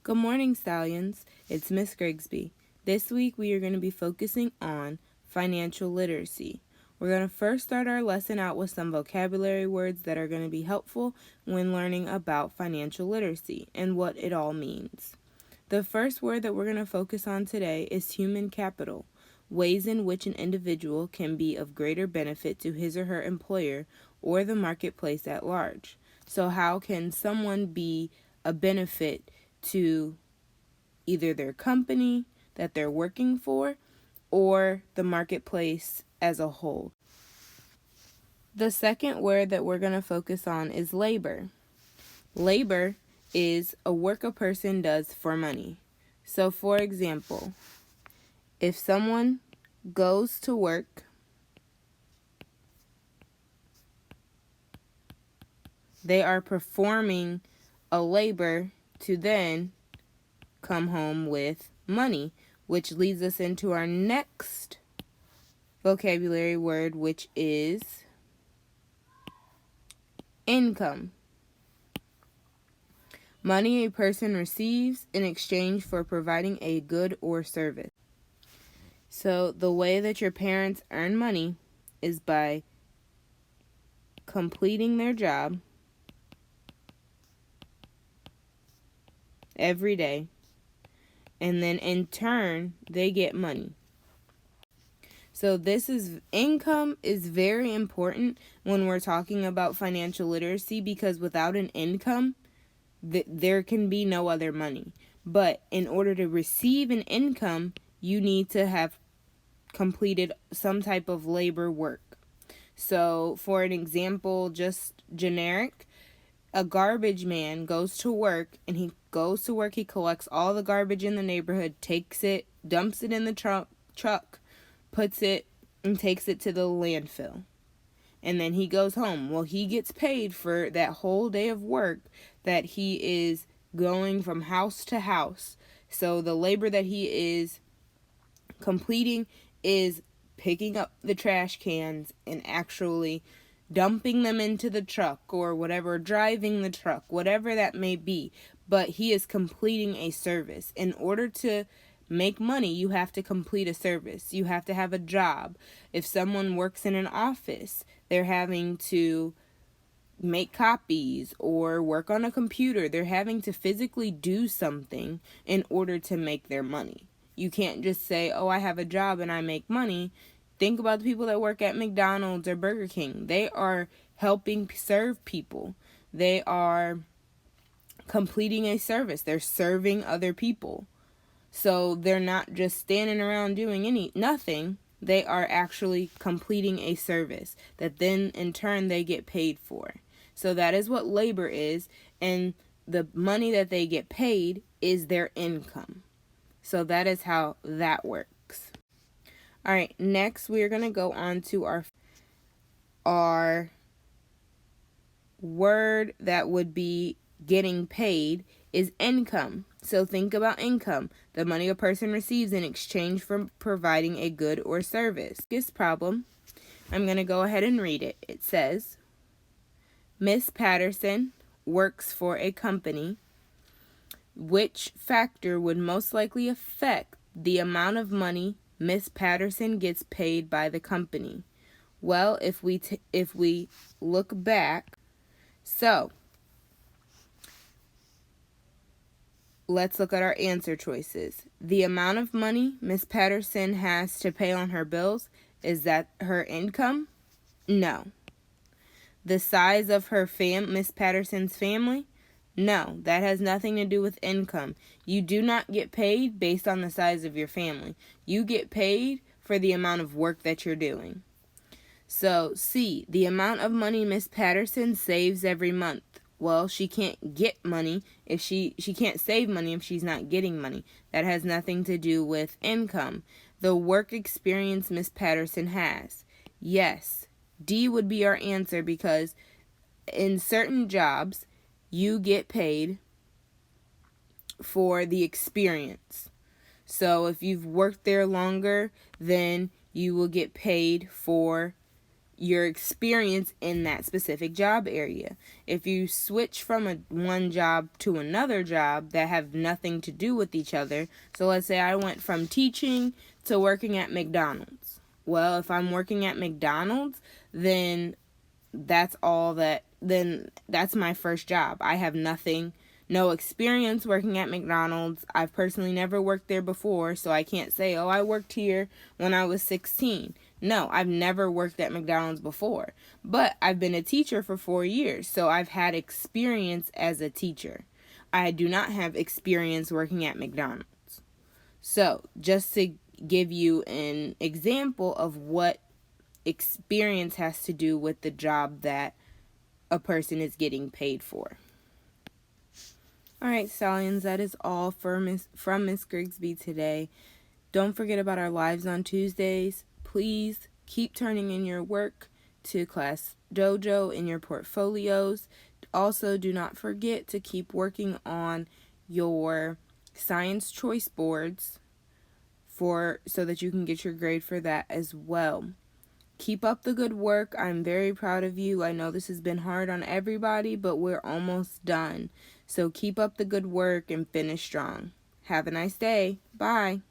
Good morning, Stallions. It's Miss Grigsby. This week we are going to be focusing on financial literacy. We're going to first start our lesson out with some vocabulary words that are going to be helpful when learning about financial literacy and what it all means. The first word that we're going to focus on today is human capital, ways in which an individual can be of greater benefit to his or her employer or the marketplace at large. So how can someone be a benefit to either their company that they're working for or the marketplace as a whole? The second word that we're going to focus on is labor. Labor is a work a person does for money. So, for example, if someone goes to work, they are performing a labor to then come home with money, which leads us into our next vocabulary word, which is income. Money a person receives in exchange for providing a good or service. So the way that your parents earn money is by completing their job every day, and then in turn they get money. So income is very important when we're talking about financial literacy, because without an income, there can be no other money. But in order to receive an income, you need to have completed some type of labor work. So for an example, just generic, a garbage man goes to work, and he collects all the garbage in the neighborhood, takes it, dumps it in the truck, puts it, and takes it to the landfill. And then he goes home. Well, he gets paid for that whole day of work that he is going from house to house. So the labor that he is completing is picking up the trash cans and actually dumping them into the truck or whatever, driving the truck, whatever that may be. But he is completing a service. In order to make money, you have to complete a service. You have to have a job. If someone works in an office, they're having to make copies or work on a computer. They're having to physically do something in order to make their money. You can't just say, oh, I have a job and I make money. Think about the people that work at McDonald's or Burger King. They are helping serve people. They are completing a service. They're serving other people. So they're not just standing around doing nothing. They are actually completing a service that then in turn they get paid for. So that is what labor is, and the money that they get paid is their income. So that is how that works. All right, next we're going to go on to our word that would be getting paid is income. So think about income, the money a person receives in exchange for providing a good or service. This problem, I'm going to go ahead and read it. It says, Miss Patterson works for a company. Which factor would most likely affect the amount of money Miss Patterson gets paid by the company? Well, if we look back, so let's look at our answer choices. The amount of money Miss Patterson has to pay on her bills, is that her income? No. The size of her Miss Patterson's family? No, that has nothing to do with income. You do not get paid based on the size of your family. You get paid for the amount of work that you're doing. So, C, the amount of money Miss Patterson saves every month. Well, she can't get money if she can't save money if she's not getting money. That has nothing to do with income. The work experience Miss Patterson has. Yes, D would be our answer, because in certain jobs, you get paid for the experience. So if you've worked there longer, then you will get paid for your experience in that specific job area. If you switch from one job to another job that have nothing to do with each other, so let's say I went from teaching to working at McDonald's. Well, if I'm working at McDonald's, then that's my first job. I have no experience working at McDonald's. I've personally never worked there before, so I can't say, oh, I worked here when I was 16. No, I've never worked at McDonald's before, but I've been a teacher for 4 years, so I've had experience as a teacher. I do not have experience working at McDonald's. So, just to give you an example of what experience has to do with the job that a person is getting paid for. All right, Stallions, that is all from Miss Grigsby today. Don't forget about our lives on Tuesdays. Please keep turning in your work to Class Dojo in your portfolios. Also, do not forget to keep working on your science choice boards so that you can get your grade for that as well. Keep up the good work. I'm very proud of you. I know this has been hard on everybody, but we're almost done. So keep up the good work and finish strong. Have a nice day. Bye.